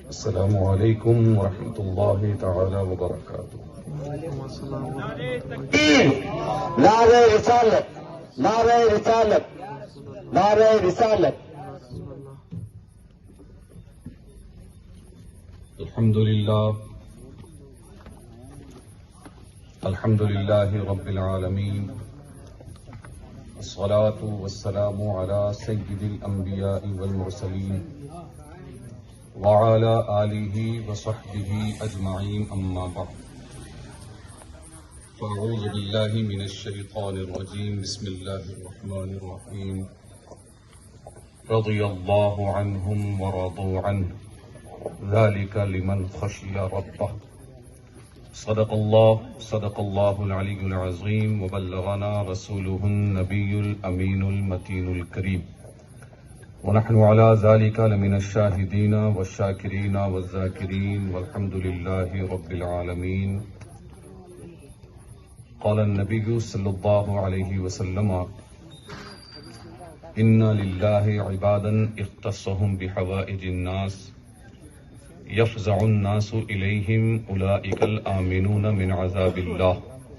السلام علیکم ورحمۃ اللہ تعالی وبرکاتہ۔ نعرہ رسالت، نعرہ رسالت، نعرہ رسالت۔ الحمد للہ رب العالمین، الصلاة والسلام علی سید الانبیاء والمرسلین وعلی آلہ وصحبہ اجمعین، اما بعد فاعوذ باللہ من الشیطان الرجیم، بسم اللہ الرحمن الرحیم۔ رضی اللہ عنہم ورضوا عنہ ذلک لمن خشی ربہ۔ صدق اللہ العلی العظیم، وبلغنا رسولہ النبی الامین المتین الکریم، ونحن على ذلك لمن الشاهدين والشاكرين والذاكرين والحمد لله رب العالمين۔ قال النبي صلى الله عليه وسلم: إن لله عبادا اختصهم بحوائج الناس يفزع الناس إليهم أولئك الآمنون من عذاب الله،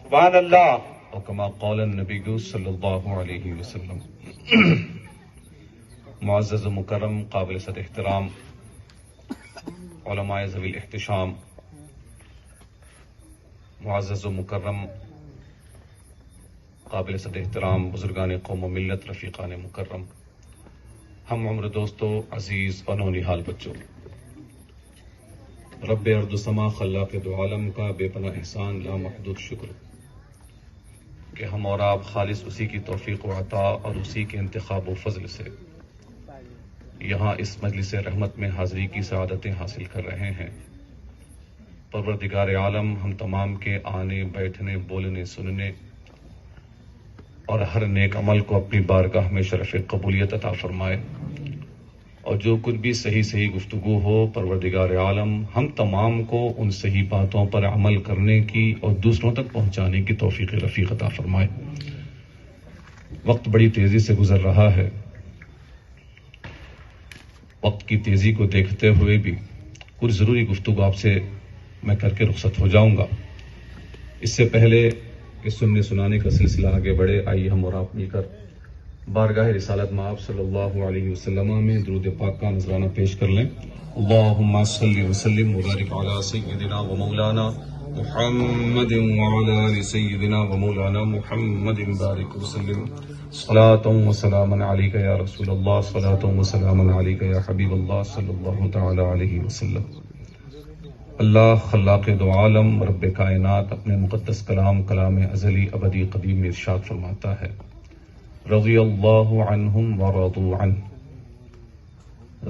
سبحان اللہ۔ وكما قال النبي صلى الله عليه وسلم۔ معزز و مکرم، قابل صد احترام علماء ذوی الاحتشام، معزز و مکرم قابل صد احترام بزرگان قوم و ملت، رفیقان مکرم، ہم عمر دوستو، عزیز اور نونہال بچوں، رب ارض و سما خلاق دو عالم کا بے پناہ احسان، لامحدود شکر کہ ہم اور آپ خالص اسی کی توفیق و عطا اور اسی کے انتخاب و فضل سے یہاں اس مجلس رحمت میں حاضری کی سعادتیں حاصل کر رہے ہیں۔ پروردگار عالم ہم تمام کے آنے، بیٹھنے، بولنے، سننے اور ہر نیک عمل کو اپنی بارگاہ میں شرف قبولیت عطا فرمائے، اور جو کچھ بھی صحیح گفتگو ہو، پروردگار عالم ہم تمام کو ان صحیح باتوں پر عمل کرنے کی اور دوسروں تک پہنچانے کی توفیق رفیق عطا فرمائے۔ وقت بڑی تیزی سے گزر رہا ہے، وقت کی تیزی کو دیکھتے ہوئے بھی کچھ ضروری گفتگو آپ سے میں کر کے رخصت ہو جاؤں گا۔ اس سے پہلے کہ سننے سنانے کا سلسلہ آگے بڑھے، آئیے ہم اور آپ مل کر بارگاہ رسالت مآب صلی اللہ علیہ وسلم میں درود پاک کا نذرانہ پیش کر لیں۔ اللہم صلی وسلم وبارک علی سیدنا و مولانا محمد وعلی آل سیدنا و مولانا محمد بارک وسلم۔ صلاۃ و سلام علیک یا رسول اللہ، صلاۃ و سلام علیک یا حبیب اللہ صلی اللہ تعالی علیہ وسلم۔ اللہ خلاق دو عالم، رب کائنات، اپنے مقدس کلام ازلی ابدی قدیم میں ارشاد فرماتا ہے: رضی اللہ عنہم ورضوا عنہ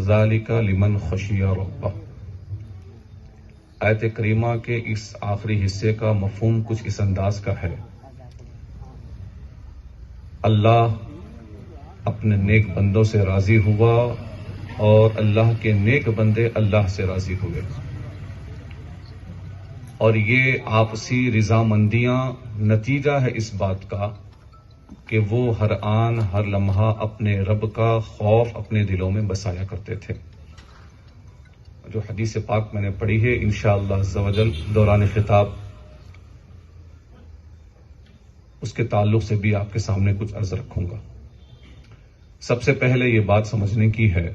ذالک لمن خشی ربہ۔ آیت کریمہ کے اس آخری حصے کا مفہوم کچھ اس انداز کا ہے: اللہ اپنے نیک بندوں سے راضی ہوا اور اللہ کے نیک بندے اللہ سے راضی ہوئے، اور یہ آپسی رضامندیاں نتیجہ ہے اس بات کا کہ وہ ہر آن ہر لمحہ اپنے رب کا خوف اپنے دلوں میں بسایا کرتے تھے۔ جو حدیث پاک میں نے پڑھی ہے، انشاءاللہ عز و جل دوران خطاب اس کے تعلق سے بھی آپ کے سامنے کچھ عرض رکھوں گا۔ سب سے پہلے یہ بات سمجھنے کی ہے،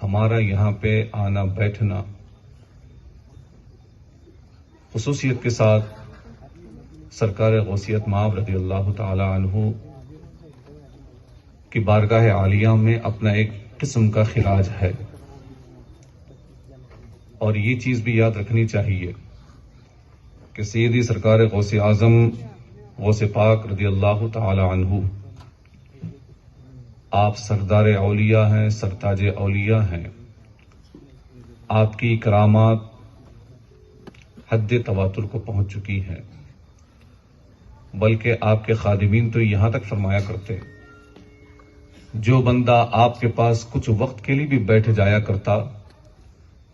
ہمارا یہاں پہ آنا بیٹھنا خصوصیت کے ساتھ سرکار غوثیت مآب رضی اللہ تعالی عنہ کی بارگاہ عالیہ میں اپنا ایک قسم کا خراج ہے، اور یہ چیز بھی یاد رکھنی چاہیے کہ سیدی سرکار غوث اعظم غوث پاک رضی اللہ تعالی عنہ، آپ سردار اولیاء ہیں، سرتاج اولیاء ہیں، آپ کی کرامات حد تواتر کو پہنچ چکی ہیں، بلکہ آپ کے خادمین تو یہاں تک فرمایا کرتے، جو بندہ آپ کے پاس کچھ وقت کے لیے بھی بیٹھ جایا کرتا،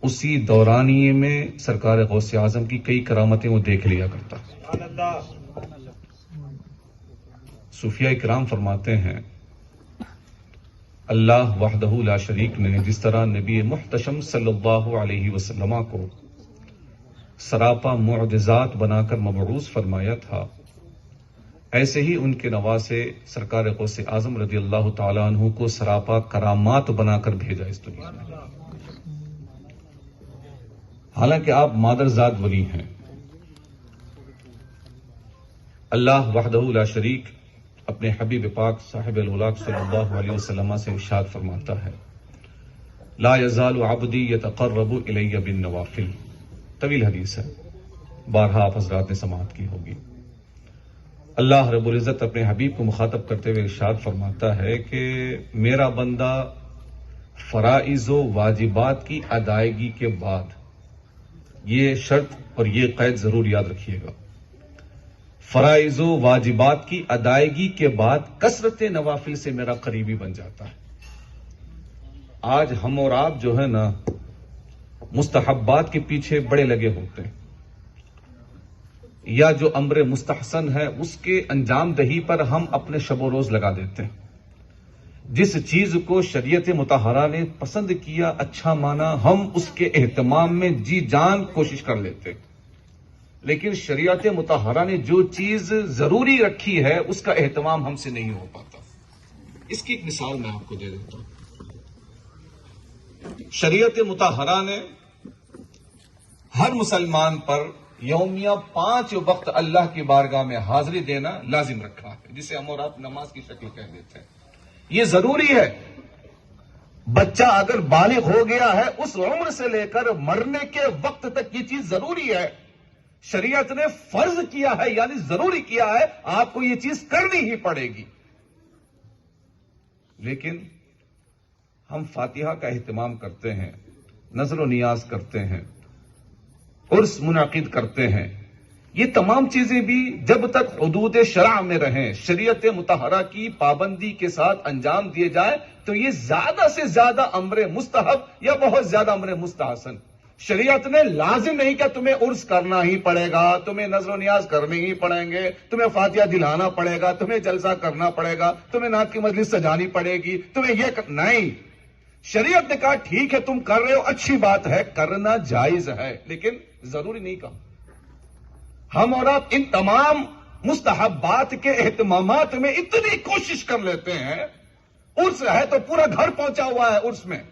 اسی دورانیے میں سرکار غوث اعظم کی کئی کرامتیں وہ دیکھ لیا کرتا۔ صوفیاء کرام فرماتے ہیں اللہ وحدہ لا شریک نے جس طرح نبی محتشم صلی اللہ علیہ وسلم کو سراپا معجزات بنا کر مبعوث فرمایا تھا، ایسے ہی ان کے نواسے سرکار غوث اعظم رضی اللہ تعالیٰ عنہ کو سراپا کرامات بنا کر بھیجا اس دنیا میں۔ حالانکہ آپ مادرزاد ولی ہیں، اللہ وحدہ لا شریک اپنے حبیب پاک صاحب الولاق صلی اللہ علیہ وسلم سے ارشاد فرماتا ہے، لا یزال عبدی یتقرب الی بالنوافل۔ طویل حدیث ہے، بارہا آپ حضرات نے سماعت کی ہوگی۔ اللہ رب العزت اپنے حبیب کو مخاطب کرتے ہوئے ارشاد فرماتا ہے کہ میرا بندہ فرائض و واجبات کی ادائیگی کے بعد، یہ شرط اور یہ قید ضرور یاد رکھیے گا، فرائض و واجبات کی ادائیگی کے بعد کثرت نوافل سے میرا قریبی بن جاتا ہے۔ آج ہم اور آپ جو ہے نا مستحبات کے پیچھے بڑے لگے ہوتے ہیں، یا جو امر مستحسن ہے اس کے انجام دہی پر ہم اپنے شب و روز لگا دیتے ہیں۔ جس چیز کو شریعت مطہرہ نے پسند کیا، اچھا مانا، ہم اس کے اہتمام میں جی جان کوشش کر لیتے ہیں، لیکن شریعت مطہرہ نے جو چیز ضروری رکھی ہے اس کا اہتمام ہم سے نہیں ہو پاتا۔ اس کی ایک مثال میں آپ کو دے دیتا ہوں۔ شریعت مطہرہ نے ہر مسلمان پر یومیہ 5 وقت اللہ کی بارگاہ میں حاضری دینا لازم رکھا ہے، جسے ہم اور آپ نماز کی شکل کہہ دیتے ہیں۔ یہ ضروری ہے۔ بچہ اگر بالغ ہو گیا ہے، اس عمر سے لے کر مرنے کے وقت تک یہ چیز ضروری ہے۔ شریعت نے فرض کیا ہے، یعنی ضروری کیا ہے، آپ کو یہ چیز کرنی ہی پڑے گی۔ لیکن ہم فاتحہ کا اہتمام کرتے ہیں، نظر و نیاز کرتے ہیں، عرس منعقد کرتے ہیں، یہ تمام چیزیں بھی جب تک حدود شرع میں رہیں، شریعت مطہرہ کی پابندی کے ساتھ انجام دیے جائے تو یہ زیادہ سے زیادہ امر مستحب یا بہت زیادہ امر مستحسن۔ شریعت نے لازم نہیں کہ تمہیں عرس کرنا ہی پڑے گا، تمہیں نظر و نیاز کرنے ہی پڑیں گے، تمہیں فاتحہ دلانا پڑے گا، تمہیں جلسہ کرنا پڑے گا، تمہیں نعت کی مجلس سجانی پڑے گی، تمہیں یہ نہیں۔ شریعت نے کہا ٹھیک ہے تم کر رہے ہو، اچھی بات ہے، کرنا جائز ہے، لیکن ضروری نہیں کہا۔ ہم اور آپ ان تمام مستحبات کے اہتمامات میں اتنی کوشش کر لیتے ہیں، عرس ہے تو پورا گھر پہنچا ہوا ہے، عرس میں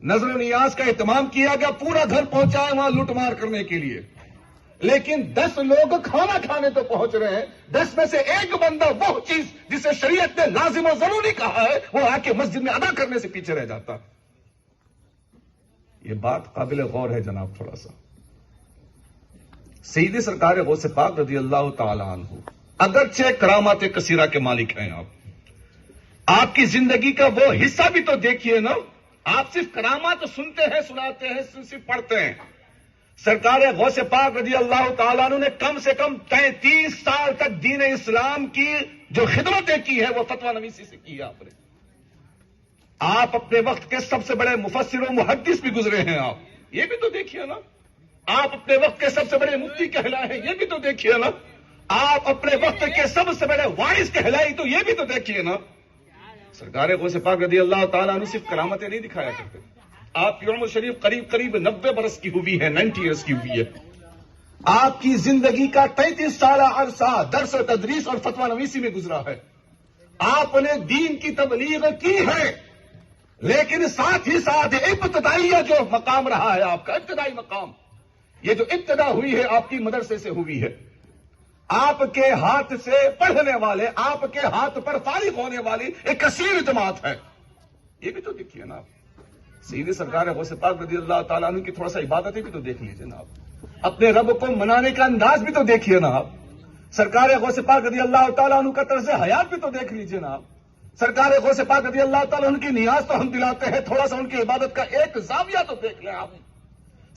نظر و نیاز کا اہتمام کیا گیا، پورا گھر پہنچا ہے وہاں لوٹ مار کرنے کے لیے، لیکن 10 لوگ کھانا کھانے تو پہنچ رہے ہیں، 10 میں سے ایک بندہ وہ چیز جسے شریعت نے لازم و ضروری کہا ہے وہ آ کے مسجد میں ادا کرنے سے پیچھے رہ جاتا۔ یہ بات قابل غور ہے جناب۔ تھوڑا سا سید سرکار غوث پاک رضی اللہ تعالی عنہ اگرچہ کرامات کثیرہ کے مالک ہیں، آپ کی زندگی کا وہ حصہ بھی تو دیکھیے نا۔ آپ صرف کرامات سنتے ہیں، سناتے ہیں، صرف پڑھتے ہیں۔ سرکار غوث پاک رضی اللہ تعالیٰ عنہ نے کم سے کم 33 سال تک دین اسلام کی جو خدمتیں کی ہے وہ فتویٰ نویسی سے کی ہے آپ نے۔ آپ اپنے وقت کے سب سے بڑے مفسر و محدث بھی گزرے ہیں، آپ یہ بھی تو دیکھیے نا۔ آپ اپنے وقت کے سب سے بڑے مفتی کہلائے ہیں، یہ بھی تو دیکھیے نا۔ آپ اپنے وقت کے سب سے بڑے وائز کہلائی تو یہ بھی تو دیکھیے نا۔ سرکار غوث پاک رضی اللہ تعالیٰ عنہ صرف کرامتیں نہیں دکھایا کرتے، آپ کی عمر شریف قریب 90 برس کی ہوئی ہے، 90 ایئرس کی ہوئی ہے۔ آپ کی زندگی کا 33 سالہ عرصہ درس و تدریس اور فتویٰ نویسی میں گزرا ہے۔ آپ نے دین کی تبلیغ کی ہے، لیکن ساتھ ہی ساتھ ابتدائیہ جو مقام رہا ہے آپ کا، ابتدائی مقام، یہ جو ابتدا ہوئی ہے آپ کی مدرسے سے ہوئی ہے۔ آپ کے ہاتھ سے پڑھنے والے، آپ کے ہاتھ پر فارغ ہونے والی ایک کثیر جماعت ہے، یہ بھی تو دیکھیے نا آپ۔ سید سرکار غوث پاک رضی اللہ تعالیٰ عنہ کی تھوڑا سا عبادتیں بھی تو دیکھ لیجیے نا آپ، اپنے رب کو منانے کا انداز بھی تو دیکھیے نا آپ۔ سرکار غوث پاک رضی اللہ تعالیٰ عنہ کا طرز حیات بھی تو دیکھ لیجیے نا آپ۔ سرکار غوث پاک رضی اللہ تعالیٰ عنہ کی نیاز تو ہم دلاتے ہیں، تھوڑا سا ان کی عبادت کا ایک زاویہ تو دیکھ لیں آپ۔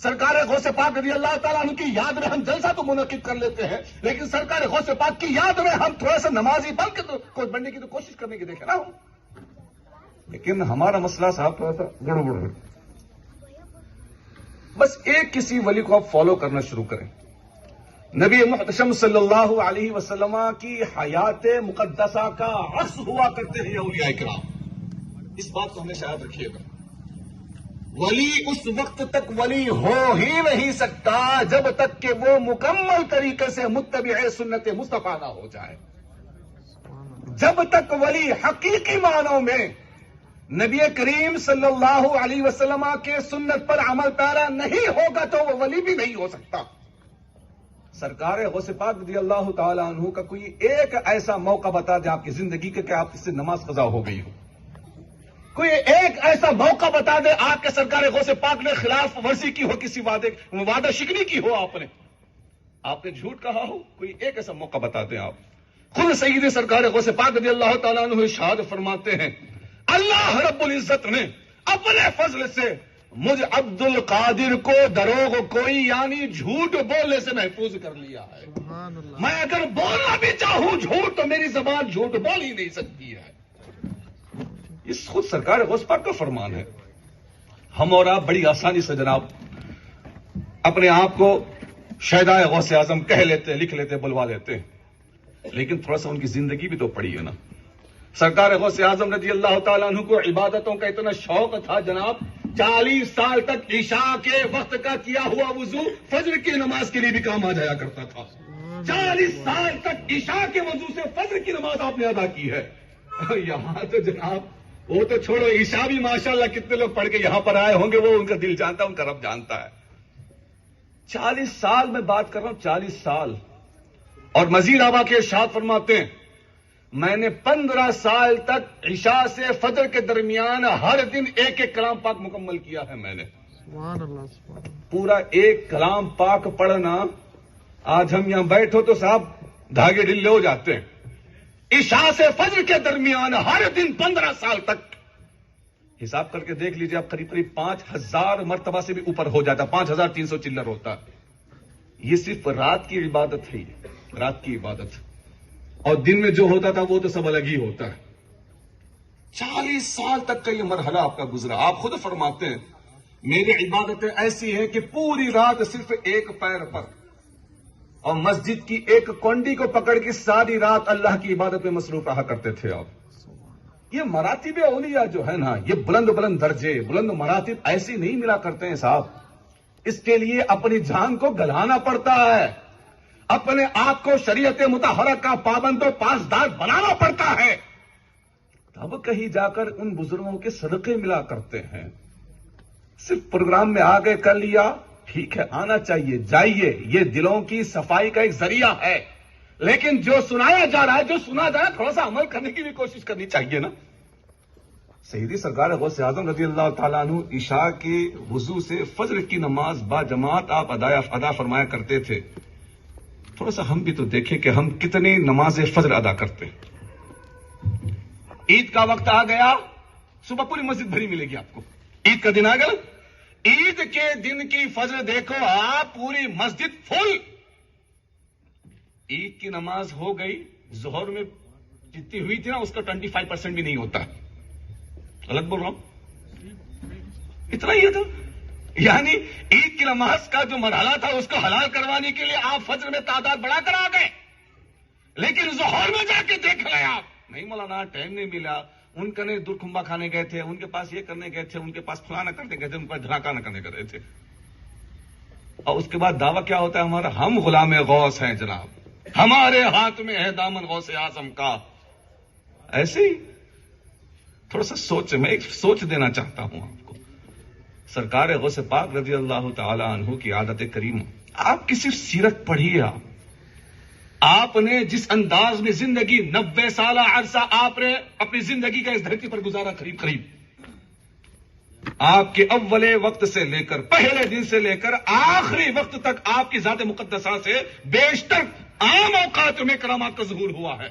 سرکار غوث پاک رضی اللہ تعالیٰ عنہ کی یاد میں ہم جلسہ تو منعقد کر لیتے ہیں، لیکن سرکار غوث پاک کی یاد میں ہم تھوڑا سا نمازی بننے کی تو کوشش کرنے کی دیکھیں نا ہم۔ لیکن ہمارا مسئلہ صاحب تھوڑا سا گڑبڑ ہے۔ بس ایک کسی ولی کو آپ فالو کرنا شروع کریں۔ نبی محتشم صلی اللہ علیہ وسلم کی حیات مقدسہ کا عکس ہوا کرتے ہیں اولیاء کرام۔ اس بات کو ہمیشہ یاد رکھیے گا. ولی اس وقت تک ولی ہو ہی نہیں سکتا جب تک کہ وہ مکمل طریقے سے متبع سنت مصطفیٰ نہ ہو جائے. جب تک ولی حقیقی معنوں میں نبی کریم صلی اللہ علیہ وسلم کے سنت پر عمل پیرا نہیں ہوگا تو وہ ولی بھی نہیں ہو سکتا. سرکار غوث پاک رضی اللہ تعالی عنہ کا کوئی ایک ایسا موقع بتا دیں آپ کی زندگی کے کہ آپ کی سے نماز قضا ہو گئی ہو. کوئی ایک ایسا موقع بتا دیں آپ کے سرکار غوث پاک نے خلاف ورزی کی ہو, کسی وعدہ شکنی کی ہو, آپ نے جھوٹ کہا ہو. کوئی ایک ایسا موقع بتا دیں آپ. خود سید سرکار غوث پاک رضی اللہ تعالیٰ عنہ ارشاد فرماتے ہیں اللہ رب العزت نے اپنے فضل سے مجھ عبد القادر کو دروغ کوئی یعنی جھوٹ بولنے سے محفوظ کر لیا ہے. میں اگر بولنا بھی چاہوں جھوٹ تو میری زبان جھوٹ بول ہی نہیں سکتی ہے. اس خود سرکار غوث پاک کا فرمان ہے. ہم اور آپ بڑی آسانی سے جناب اپنے آپ کو شہدائے غوث اعظم کہہ لیتے, لکھ لیتے, بلوا لیتے, لیکن تھوڑا سا ان کی زندگی بھی تو پڑی ہے نا. سرکار غوث اعظم رضی اللہ تعالیٰ عنہ کو عبادتوں کا اتنا شوق تھا جناب, 40 سال تک عشاء کے وقت کا کیا ہوا وضو فجر کی نماز کے لیے بھی کام آ جایا کرتا تھا. 40 سال تک عشاء کے وضو سے فجر کی نماز آپ نے ادا کی ہے. یہاں تو جناب وہ تو چھوڑو, عشاء بھی ماشاءاللہ کتنے لوگ پڑھ کے یہاں پر آئے ہوں گے, وہ ان کا دل جانتا ہے, ان کا رب جانتا ہے. 40 سال میں بات کر رہا ہوں, 40 سال. اور مزید آبا کے ارشاد فرماتے ہیں میں نے 15 سال تک عشاء سے فجر کے درمیان ہر دن ایک ایک کلام پاک مکمل کیا ہے. میں نے سبحان اللہ, سبحان اللہ. پورا ایک کلام پاک پڑھنا, آج ہم یہاں بیٹھو تو صاحب دھاگے ڈھیلے ہو جاتے ہیں. عشاء سے فجر کے درمیان ہر دن 15 سال تک حساب کر کے دیکھ لیجیے آپ, قریب قریب 5000 مرتبہ سے بھی اوپر ہو جاتا, 5300 چلر ہوتا. یہ صرف رات کی عبادت ہے, رات کی عبادت. اور دن میں جو ہوتا تھا وہ تو سب الگ ہی ہوتا ہے. 40 سال تک کا یہ مرحلہ آپ کا گزرا. آپ خود فرماتے ہیں میری عبادتیں ایسی ہیں کہ پوری رات صرف ایک پیر پر اور مسجد کی ایک کونڈی کو پکڑ کے ساری رات اللہ کی عبادت میں مصروف رہا کرتے تھے آپ. یہ مراتب اولیاء جو ہے نا, یہ بلند بلند درجے, بلند مراتب ایسی نہیں ملا کرتے ہیں صاحب. اس کے لیے اپنی جان کو گلانا پڑتا ہے, اپنے آپ کو شریعت مطہرہ کا پابند و پاسدار بنانا پڑتا ہے, تب کہیں جا کر ان بزرگوں کے صدقے ملا کرتے ہیں. صرف پروگرام میں آ گئے, کر لیا, ٹھیک ہے, آنا چاہیے, جائیے, یہ دلوں کی صفائی کا ایک ذریعہ ہے. لیکن جو سنایا جا رہا ہے, جو سنا جا رہا ہے, تھوڑا سا عمل کرنے کی بھی کوشش کرنی چاہیے نا. سیدی سرکار غوث اعظم رضی اللہ تعالیٰ عنہ عشاء کے وضو سے فجر کی نماز با جماعت آپ ادا فرمایا کرتے تھے. تھوڑا سا ہم بھی تو دیکھیں کہ ہم کتنے نماز فجر ادا کرتے ہیں. عید کا وقت آ گیا, صبح پوری مسجد بھری ملے گی آپ کو. عید کا دن آ گیا, عید کے دن کی فجر دیکھو آپ, پوری مسجد فل. عید کی نماز ہو گئی, ظہر میں جتنی ہوئی تھی نا اس کا 25% بھی نہیں ہوتا. غلط بول رہا ہوں, اتنا ہی تھا. یعنی عید کی نماز کا جو مرحلہ تھا اس کو حلال کروانے کے لیے آپ فجر میں تعداد بڑھا کر آ گئے, لیکن ظہر میں جا کے دیکھ لیں آپ, نہیں مولانا ٹائم نہیں ملا, ان کا نے درکھمبا کھانے گئے تھے, ان کے پاس یہ کرنے گئے تھے, ان کے پاس فلانا کرنے گئے تھے, ان کے پاس دھڑاکہ کرنے گئے تھے. اور اس کے بعد دعویٰ کیا ہوتا ہے ہمارا, ہم غلام غوث ہیں جناب, ہمارے ہاتھ میں ہے دامن غوث اعظم کا. ایسے ہی تھوڑا سا سوچ, میں ایک سوچ دینا چاہتا ہوں آپ کو. سرکار غوث پاک رضی اللہ تعالی عنہ کی عادت کریمہ, آپ کی صرف سیرت پڑھیے. آپ نے جس انداز میں زندگی 90 سالہ عرصہ آپ نے اپنی زندگی کا اس دھرتی پر گزارا, قریب آپ کے اول وقت سے لے کر, پہلے دن سے لے کر آخری وقت تک آپ کی ذات مقدسہ سے بیشتر عام اوقات میں کرامات کا ظہور ہوا ہے.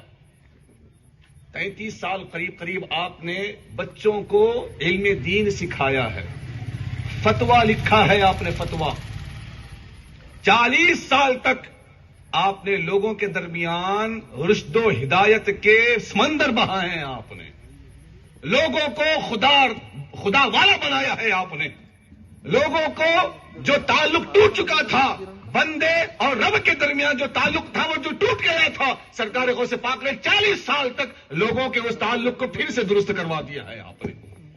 33 سال قریب آپ نے بچوں کو علم دین سکھایا ہے, فتوا لکھا ہے آپ نے, فتوا. 40 سال تک آپ نے لوگوں کے درمیان رشد و ہدایت کے سمندر بہائے ہیں. آپ نے لوگوں کو خدا والا بنایا ہے. آپ نے لوگوں کو جو تعلق ٹوٹ چکا تھا, بندے اور رب کے درمیان جو تعلق تھا وہ جو ٹوٹ گیا تھا, سرکار غوث پاک نے 40 سال تک لوگوں کے اس تعلق کو پھر سے درست کروا دیا ہے. آپ نے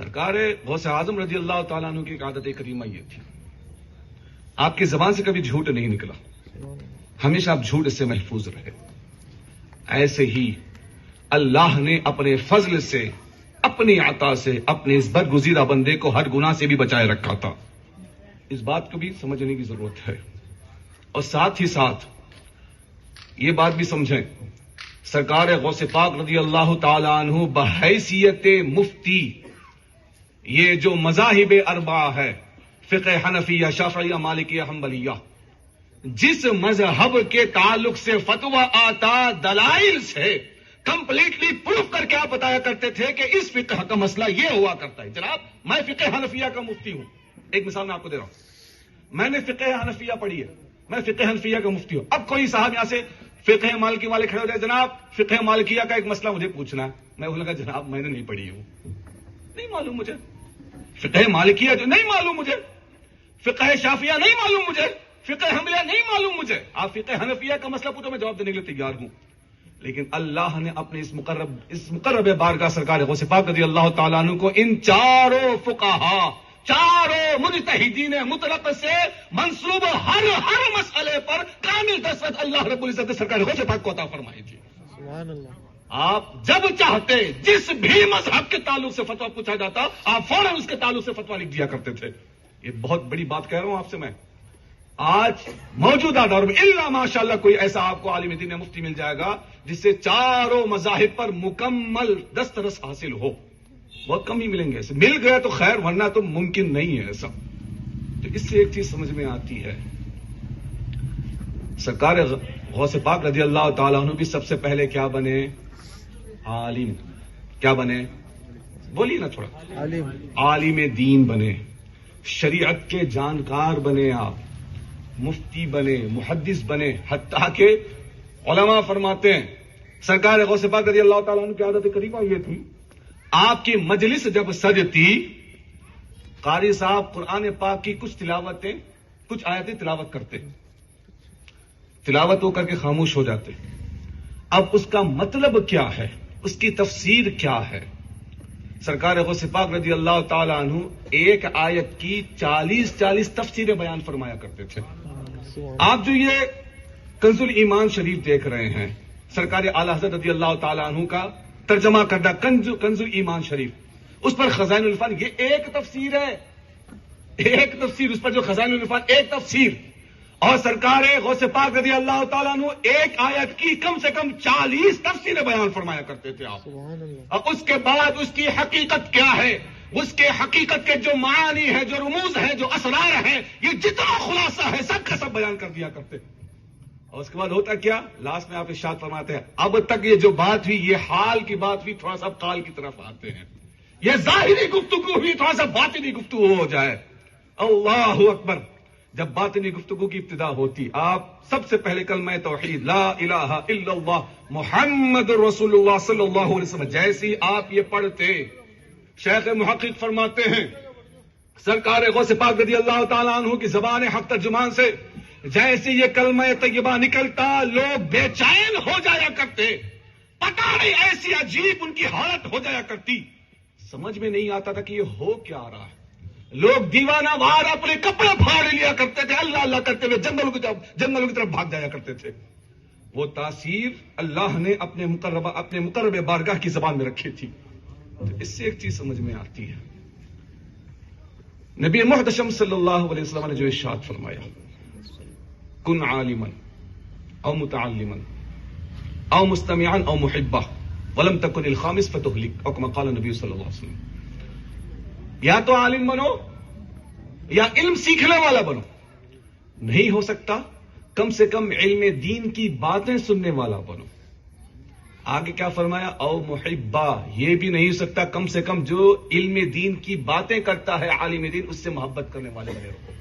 سرکار غوث اعظم رضی اللہ تعالیٰ عنہ کی ایک عادت کریمہ یہ تھی، آپ کی زبان سے کبھی جھوٹ نہیں نکلا، ہمیشہ آپ جھوٹ سے محفوظ رہے. ایسے ہی اللہ نے اپنے فضل سے، اپنی عطا سے اپنے اس برگزیدہ بندے کو ہر گناہ سے بھی بچائے رکھا تھا. اس بات کو بھی سمجھنے کی ضرورت ہے. اور ساتھ ہی ساتھ یہ بات بھی سمجھیں، سرکار غوث پاک رضی اللہ تعالی عنہ بحیثیت مفتی یہ جو مذاہب اربعہ ہے، فقہ حنفیہ، شافعیہ، مالکیہ، حنبلیہ، جس مذہب کے تعلق سے فتویٰ آتا دلائل سے کمپلیٹلی پروف کر کے آپ بتایا کرتے تھے کہ اس فقہ کا مسئلہ یہ ہوا کرتا ہے. جناب میں فقہ حنفیہ کا مفتی ہوں، ایک مثال میں آپ کو دے رہا ہوں، میں نے فقہ حنفیہ پڑھی ہے، میں فقہ حنفیہ کا مفتی ہوں. اب کوئی صاحب یہاں سے فقہ مالکی والے کھڑے ہو جائے، جناب فقہ مالکیہ کا ایک مسئلہ مجھے پوچھنا ہے. میں بولوں گا جناب میں نے نہیں پڑھی ہوں، نہیں معلوم مجھے. فقہ مالکیہ جو نہیں معلوم مجھے، فقہ شافعیہ نہیں معلوم مجھے، فقہ حنبلیہ نہیں معلوم مجھے. آپ فقہ حنفیہ کا مسئلہ پوچھو، میں جواب دینے کے لیے تیار ہوں. لیکن اللہ نے اپنے اس مقرب بارگاہ سرکار غوث پاک رضی اللہ تعالیٰ عنہ کو ان چاروں فقہا، چاروں مجتہدین مطلق سے منسوب ہر مسئلے پر کامل دسترس اللہ رب العزت نے سرکار غوث پاک کو عطا فرمائی تھی. سبحان اللہ. آپ جب چاہتے جس بھی مذہب کے تعلق سے فتویٰ پوچھا جاتا آپ فوراً اس کے تعلق سے فتویٰ لکھ دیا کرتے تھے. یہ بہت بڑی بات کہہ رہا ہوں آپ سے میں. آج موجودہ دور میں الا ماشاءاللہ کوئی ایسا آپ کو عالم دین مفتی مل جائے گا جس سے چاروں مذاہب پر مکمل دسترس حاصل ہو. بہت کم ہی ملیں گے ایسے، مل گئے تو خیر، ورنہ تو ممکن نہیں ہے ایسا. تو اس سے ایک چیز سمجھ میں آتی ہے، سرکار غوث پاک رضی اللہ تعالیٰ عنہ بھی سب سے پہلے کیا بنے؟ عالم. کیا بنے؟ بولیے نا تھوڑا. عالم دین بنے، شریعت کے جانکار بنے، آپ مفتی بنے، محدث بنے. حتیٰ کہ علماء فرماتے ہیں سرکار غوث پاک رضی اللہ تعالیٰ عنہ کی عادت کریمہ یہ تھی، آپ کی مجلس جب سجتی، قاری صاحب قرآن پاک کی کچھ تلاوتیں، کچھ آیتیں تلاوت کرتے، تلاوت ہو کر کے خاموش ہو جاتے. اب اس کا مطلب کیا ہے، اس کی تفسیر کیا ہے؟ سرکار غوث پاک رضی اللہ تعالی عنہ ایک آیت کی 40 تفسیریں بیان فرمایا کرتے تھے. آپ جو یہ کنز الایمان شریف دیکھ رہے ہیں، سرکار اعلی حضرت رضی اللہ تعالی عنہ کا ترجمہ کردہ کنز الایمان شریف، اس پر خزائن العرفان یہ ایک تفسیر ہے، ایک تفسیر، اس پر جو خزائن العرفان ایک تفسیر. اور سرکار غوث پاک رضی اللہ تعالیٰ عنہ ایک آیت کی کم سے کم 40 تفسیریں بیان فرمایا کرتے تھے آپ. اور اس کے بعد اس کی حقیقت کیا ہے، اس کے حقیقت کے جو معانی ہے، جو رموز ہے، جو اسرار ہے، یہ جتنا خلاصہ ہے سب کا سب بیان کر دیا کرتے. اور اس کے بعد ہوتا کیا، لاسٹ میں آپ ارشاد فرماتے ہیں اب تک یہ جو بات ہوئی، یہ حال کی بات ہوئی، تھوڑا سا قال کی طرف آتے ہیں. یہ ظاہری گفتگو ہوئی، تھوڑا سا باطنی گفتگو ہو جائے. اللہ اکبر. جب باطنی گفتگو کی ابتدا ہوتی، آپ سب سے پہلے کلمہ توحید لا الہ الا اللہ محمد رسول اللہ صلی اللہ علیہ وسلم جیسی آپ یہ پڑھتے، شیخ محقق فرماتے ہیں سرکار غوث پاک رضی اللہ تعالیٰ عنہ کی زبان حق ترجمان سے جیسے یہ کلمہ طیبہ نکلتا، لوگ بے چین ہو جایا کرتے. پتہ نہیں ایسی عجیب ان کی حالت ہو جایا کرتی، سمجھ میں نہیں آتا تھا کہ یہ ہو کیا رہا ہے. لوگ دیوانہ وار اپنے کپڑے پھاڑ لیا کرتے تھے، اللہ اللہ کرتے ہوئے جنگلوں کی طرف بھاگ جایا کرتے تھے. وہ تاثیر اللہ نے اپنے مقرب بارگاہ کی زبان میں رکھی تھی. تو اس سے ایک چیز سمجھ میں آتی ہے، نبی محتشم صلی اللہ علیہ وسلم نے جو ارشاد فرمایا، کن عالما او متعلما او مستمعا او محبا ولم تکن الخامس فتهلك، او كما قال النبی صلی اللہ علیہ وسلم. یا تو عالم بنو یا علم سیکھنے والا بنو، نہیں ہو سکتا کم سے کم علم دین کی باتیں سننے والا بنو. آگے کیا فرمایا، او محبا، یہ بھی نہیں ہو سکتا کم سے کم جو علم دین کی باتیں کرتا ہے عالم دین اس سے محبت کرنے والے بنے رہو.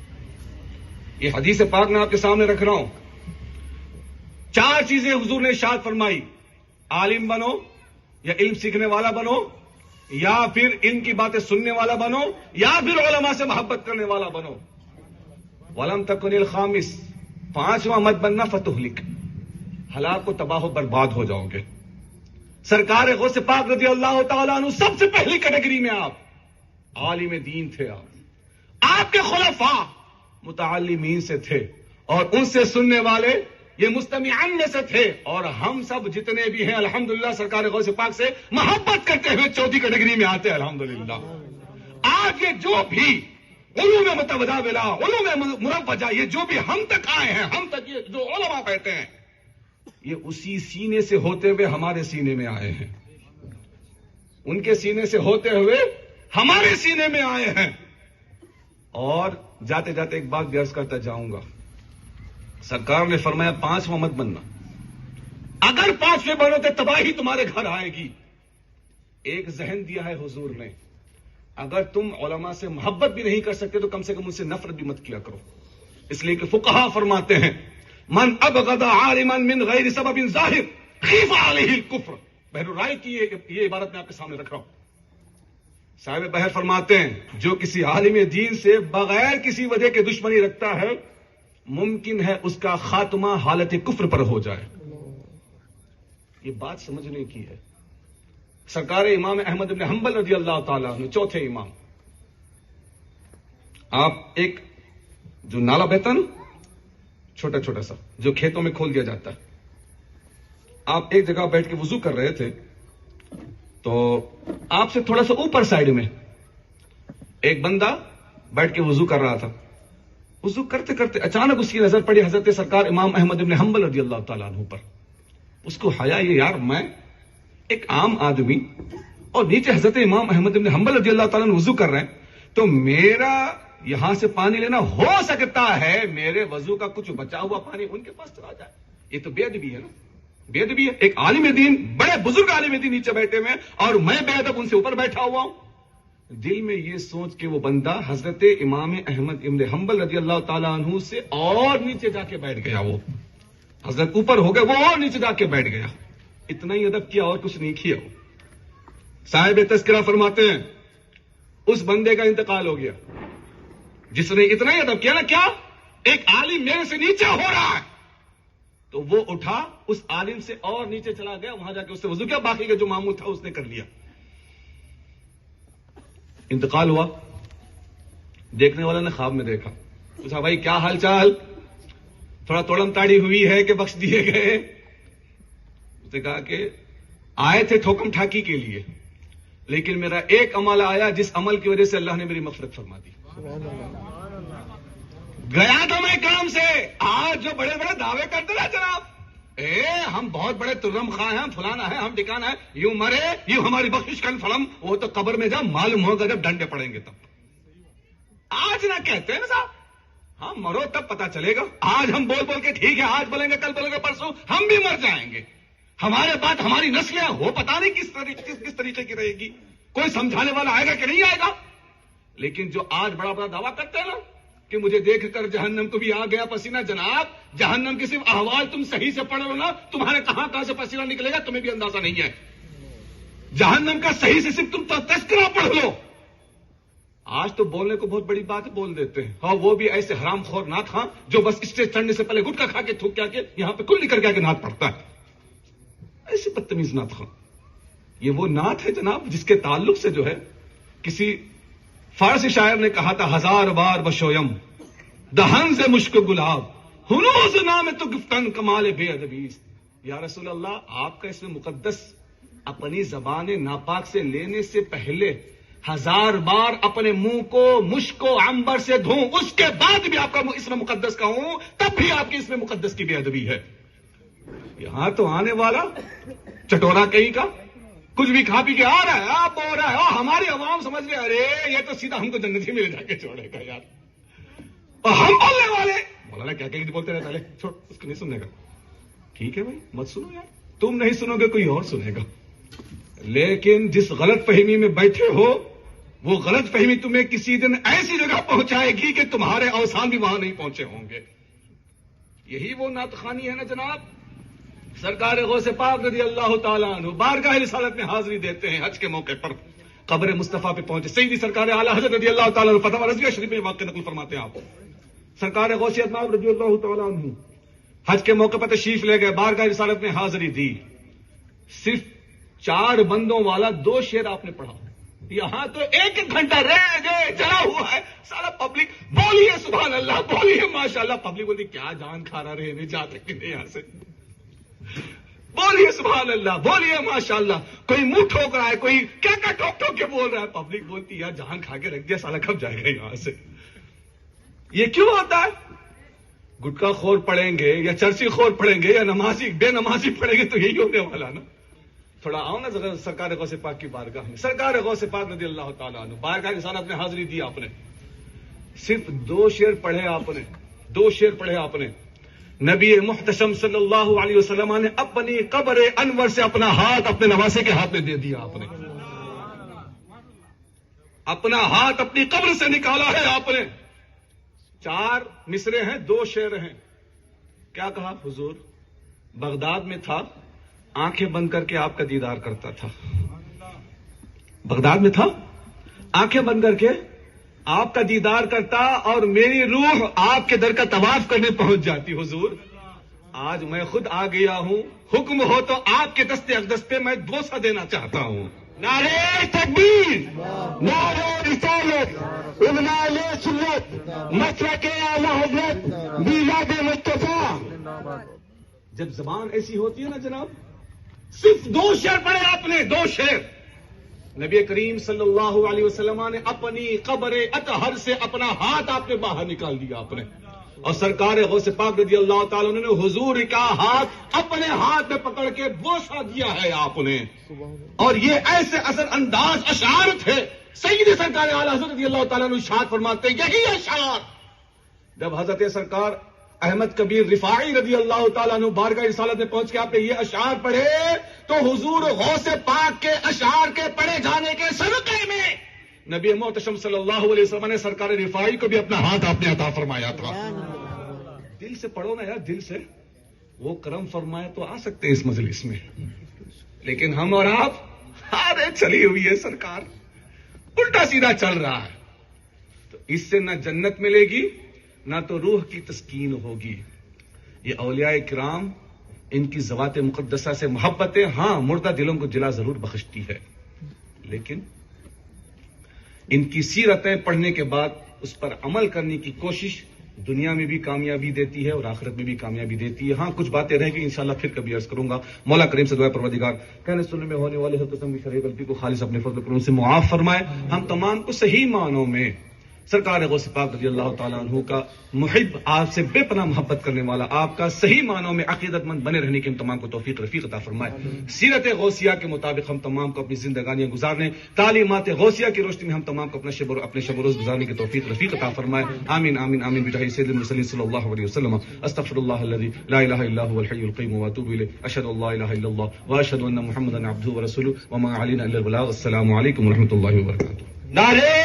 یہ حدیث پاک میں آپ کے سامنے رکھ رہا ہوں. 4 چیزیں حضور نے ارشاد فرمائی، عالم بنو یا علم سیکھنے والا بنو، یا پھر ان کی باتیں سننے والا بنو، یا پھر علماء سے محبت کرنے والا بنو. ولم تکن الخامس، 5واں مت بننا، فتہلک، ہلاک و تباہ و برباد ہو جاؤ گے. سرکار غوث پاک رضی اللہ تعالیٰ عنہ سب سے پہلی کیٹیگری میں آپ عالم دین تھے آپ کے خلفاء متعلمین سے تھے اور ان سے سننے والے یہ مستمعین میں سے تھے، اور ہم سب جتنے بھی ہیں الحمدللہ سرکار غوث پاک سے محبت کرتے ہوئے چوتھی کیٹیگری میں آتے ہیں الحمدللہ۔ آج یہ جو بھی علوم متبادلہ، علوم مروجہ، یہ جو بھی ہم تک آئے ہیں، ہم تک یہ جو علماء بیٹھے ہیں، یہ اسی سینے سے ہوتے ہوئے ہمارے سینے میں آئے ہیں، ان کے سینے سے ہوتے ہوئے ہمارے سینے میں آئے ہیں۔ اور جاتے جاتے ایک بات عرض کرتا جاؤں گا، سرکار نے فرمایا 5واں مت بننا، اگر 5ویں بنو تو تباہی تمہارے گھر آئے گی۔ ایک ذہن دیا ہے حضور نے، اگر تم علماء سے محبت بھی نہیں کر سکتے تو کم سے کم ان سے نفرت بھی مت کیا کرو، اس لیے کہ فقہا فرماتے ہیں من ابغض عالما من غیر سبب ظاہر خیف علیہ الکفر۔ بہر رائے کی یہ عبارت میں آپ کے سامنے رکھ رہا ہوں۔ صاحب بہر فرماتے ہیں جو کسی عالم دین سے بغیر کسی وجہ کے دشمنی رکھتا ہے ممکن ہے اس کا خاتمہ حالت کفر پر ہو جائے۔ یہ بات سمجھنے کی ہے۔ سرکار امام احمد بن حنبل رضی اللہ تعالیٰ عنہ، چوتھے امام، آپ ایک جو نالا بہتا نا چھوٹا چھوٹا سا جو کھیتوں میں کھول دیا جاتا ہے، آپ ایک جگہ بیٹھ کے وضو کر رہے تھے تو آپ سے تھوڑا سا اوپر سائڈ میں ایک بندہ بیٹھ کے وضو کر رہا تھا۔ وضو کرتے کرتے اچانک اس کی نظر پڑی حضرت سرکار امام احمد بن حنبل رضی اللہ تعالیٰ عنہ پر۔ اس کو حیا یہ یار میں ایک عام آدمی اور نیچے حضرت امام احمد بن حنبل رضی اللہ تعالیٰ عنہ وضو کر رہے ہیں تو میرا یہاں سے پانی لینا ہو سکتا ہے میرے وضو کا کچھ بچا ہوا پانی ان کے پاس چلا جائے۔ یہ تو بے ادبی ہے نا، بے ادبی ہے۔ ایک عالم دین، بڑے بزرگ عالم دین نیچے بیٹھے ہوئے ہیں اور میں بے ادب ان سے اوپر بیٹھا ہوا ہوں۔ دل میں یہ سوچ کے وہ بندہ حضرت امام احمد ابن حنبل رضی اللہ تعالیٰ عنہ سے اور نیچے جا کے بیٹھ گیا۔ وہ حضرت اوپر ہو گئے، وہ اور نیچے جا کے بیٹھ گیا۔ اتنا ہی ادب کیا اور کچھ نہیں کیا۔ صاحب تذکرہ فرماتے ہیں اس بندے کا انتقال ہو گیا جس نے اتنا ہی ادب کیا نا، کیا ایک عالم میرے سے نیچے ہو رہا ہے تو وہ اٹھا اس عالم سے اور نیچے چلا گیا، وہاں جا کے اس سے وضو کیا، باقی کا جو معمول تھا اس نے کر لیا۔ انتقال ہوا، دیکھنے والے نے خواب میں دیکھا، پوچھا بھائی کیا حال چال، تھوڑا توڑم تاڑی ہوئی ہے کہ بخش دیے گئے؟ اس نے کہا کہ آئے تھے ٹھوکم ٹھاکی کے لیے لیکن میرا ایک عمل آیا جس عمل کی وجہ سے اللہ نے میری مغفرت فرما دی۔ گیا تھا میں کام سے، آج جو بڑے بڑے دعوے کرتے رہے جناب، ہم بہت بڑے ترم خواہ ہیں، ہم فلانا ہے، ہم ٹھکانا ہے، یوں مرے یوں ہماری بخشش کن فلم، وہ تو قبر میں جا معلوم ہوگا جب ڈنڈے پڑیں گے تب۔ آج نہ کہتے ہیں نا صاحب، ہم مرو تب پتا چلے گا۔ آج ہم بول بول کے ٹھیک ہے آج بولیں گے کل بولیں گے پرسوں ہم بھی مر جائیں گے، ہمارے بعد ہماری نسلیں وہ پتا نہیں کس طریقے کی رہے گی، کوئی سمجھانے والا آئے گا کہ نہیں آئے گا۔ لیکن جو آج بڑا بڑا دعویٰ کرتے ہیں نا کہ مجھے دیکھ کر جہنم کو بھی آ گیا پسینہ، جناب جہنم کے صرف احوال تم صحیح سے پڑھ لو نا، تمہارے کہاں سے پسینہ نکلے گا تمہیں بھی اندازہ نہیں ہے۔ جہنم کا صحیح سے صرف تم تذکرہ پڑھ لو۔ آج تو بولنے کو بہت بڑی بات بول دیتے ہیں، ہاں وہ بھی ایسے حرام خور نعت خاں جو بس اسٹیج چڑھنے سے پہلے گٹکا کھا کے تھوک کے آ کے یہاں پہ کل نکل کے آ کے نعت پڑھتا ہے، ایسی بدتمیز نعت خاں۔ یہ وہ نعت ہے جناب جس کے تعلق سے جو ہے کسی فارسی شاعر نے کہا تھا، ہزار بار بشویم دہن سے مشک گلاب ہنوز نام تو گفتن کمال بے ادبیز۔ یا رسول اللہ آپ کا اس میں مقدس اپنی زبان ناپاک سے لینے سے پہلے 1000 بار اپنے منہ کو مشک و عنبر سے دھوں، اس کے بعد بھی آپ کا اس میں مقدس کہوں تب بھی آپ کی اس میں مقدس کی بے ادبی ہے۔ یہاں تو آنے والا چٹورا کہیں کا کچھ بھی کھا پی کے آ رہا ہے، آپ بول رہا ہے، اور ہماری عوام سمجھ رہے ارے یہ تو سیدھا ہم کو جنت ہی میں جا کے چھوڑے گا یار، اور ہم بولنے والے مولانا کیا کہ بولتے رہے، پہلے چھوڑ اس کو نہیں سننے گا، ٹھیک ہے بھائی مت سنو یار، تم نہیں سنو گے کوئی اور سنے گا، لیکن جس غلط فہمی میں بیٹھے ہو وہ غلط فہمی تمہیں کسی دن ایسی جگہ پہنچائے گی کہ تمہارے اوسان بھی وہاں نہیں پہنچے ہوں گے۔ یہی وہ نعت خوانی ہے نا جناب۔ سرکار غوث پاک رضی اللہ تعالیٰ عنہ بارگاہ رسالت میں حاضری دیتے ہیں، حج کے موقع پر قبر مصطفیٰ پہ پہنچے، سیدی سرکار اعلیٰ حضرت رضی اللہ تعالیٰ عنہ فتح رضویہ شریف میں واقع نقل فرماتے ہیں آپ، سرکار غوث پاک رضی اللہ تعالیٰ عنہ حج کے موقع پر تشریف لے گئے، بارگاہ رسالت میں حاضری دی، صرف 4 بندوں والا 2 شعر آپ نے پڑھا، یہاں تو ایک ایک گھنٹہ رہ گئے چلا ہوا ہے سارا پبلک. بولیے سبحان اللہ, بولیے ماشاء اللہ. پبلک بولتی کیا جان کھا رہا رہے جا سکتے ہیں یہاں سے. بولیے سبحان اللہ, بولیے ماشاء اللہ. کوئی منہ ٹھوک رہا ہے, کوئی کیا کیا ٹھوک ٹھوک کے بول رہا ہے. پبلک بولتی ہے جان کھا کے رکھ دیا سالا, کب جائے گا یہاں سے. یہ کیوں ہوتا ہے؟ گٹکا خور پڑیں گے یا چرسی خور پڑیں گے یا نمازی بے نمازی پڑیں گے تو یہی ہونے والا نا. تھوڑا آؤ نا ذرا سرکار غوث پاک کی بارگاہ میں. سرکار غوث پاک رضی اللہ تعالیٰ عنہ بارگاہ رسالت میں حاضری دی آپ نے. صرف 2 شعر پڑھے آپ نے, 2 شعر پڑھے آپ نے. نبی محتشم صلی اللہ علیہ وسلم نے اپنی قبر انور سے اپنا ہاتھ اپنے نواسے کے ہاتھ میں دے دیا آپ نے. اپنا ہاتھ اپنی قبر سے نکالا ہے آپ نے. 4 مصرے ہیں, 2 شعر ہیں. کیا کہا حضور؟ بغداد میں تھا, آنکھیں بند کر کے آپ کا دیدار کرتا تھا. بغداد میں تھا, آنکھیں بند کر کے آپ کا دیدار کرتا اور میری روح آپ کے در کا طواف کرنے پہنچ جاتی. حضور آج میں خود آ گیا ہوں, حکم ہو تو آپ کے دست اقدس پہ میں بوسہ دینا چاہتا ہوں. نعرے تکبیر, نعرے رسالت, ابناء سنت, مسلک اعلی حضرت, میلاد مصطفیٰ. جب زبان ایسی ہوتی ہے نا جناب, صرف 2 شعر پڑھے آپ نے, 2 شعر. نبی کریم صلی اللہ علیہ وسلم نے اپنی قبر اطہر سے اپنا ہاتھ آپ نے باہر نکال دیا آپ نے, اور سرکار غوث پاک رضی اللہ تعالیٰ عنہ نے حضور کا ہاتھ اپنے ہاتھ میں پکڑ کے بوسہ دیا ہے آپ نے. اور یہ ایسے اثر انداز اشعار تھے. سید سرکار اعلی حضرت رضی اللہ تعالیٰ عنہ ارشاد فرماتے ہیں یہی اشعار جب حضرت سرکار احمد کبیر رفاعی رضی اللہ تعالیٰ عنہ بارگاہ رسالت میں پہنچ کے آپ نے یہ اشعار پڑھے تو حضور غوث پاک کے اشعار کے پڑھے جانے کے صدقے میں نبی محتشم صلی اللہ علیہ وسلم نے سرکار رفاعی کو بھی اپنا ہاتھ آپ نے عطا فرمایا تھا. دل سے پڑھو نا یار, دل سے. وہ کرم فرمائے تو آ سکتے ہیں اس مجلس میں, لیکن ہم اور آپ ارے چلی ہوئی ہے سرکار, الٹا سیدھا چل رہا ہے. تو اس سے نہ جنت ملے گی نہ تو روح کی تسکین ہوگی. یہ اولیاء کرام, ان کی ذوات مقدسہ سے محبتیں ہاں مردہ دلوں کو جلا ضرور بخشتی ہے, لیکن ان کی سیرتیں پڑھنے کے بعد اس پر عمل کرنے کی کوشش دنیا میں بھی کامیابی دیتی ہے اور آخرت میں بھی کامیابی دیتی ہے. ہاں کچھ باتیں رہ گئی, انشاءاللہ پھر کبھی عرض کروں گا. مولا کریم سے دعا پروردگار کہنے سننے میں ہونے والے ہر قسم کی شرعی غلطی کو خالص اپنے فضل و کرم سے معاف فرمائے. ہم تمام کو صحیح معنوں میں سرکار غوث پاک رضی اللہ تعالیٰ عنہ کا محب, آپ سے بے پناہ محبت کرنے والا, آپ کا صحیح معنوں میں عقیدت مند بنے رہنے کی ہم تمام کو توفیق رفیق عطا فرمائے. سیرت غوثیہ کے مطابق ہم تمام کو اپنی زندگانیاں گزارنے, تعلیمات غوثیہ کی روشنی میں ہم تمام کو اپنے شب و روز گزارنے کی توفیق رفیق عطا فرمائے. آمین آمین آمین بجاہ سید المرسلین صلی اللہ علیہ وسلم. استغفر اللہ الذی لا الہ الا هو الحی القیوم واتوب الیہ. اشهد ان لا الہ الا اللہ واشهد ان محمدا عبدہ ورسولہ وما علینا الا البلاغ. السلام علیکم ورحمۃ اللہ وبرکاتہ. نعرے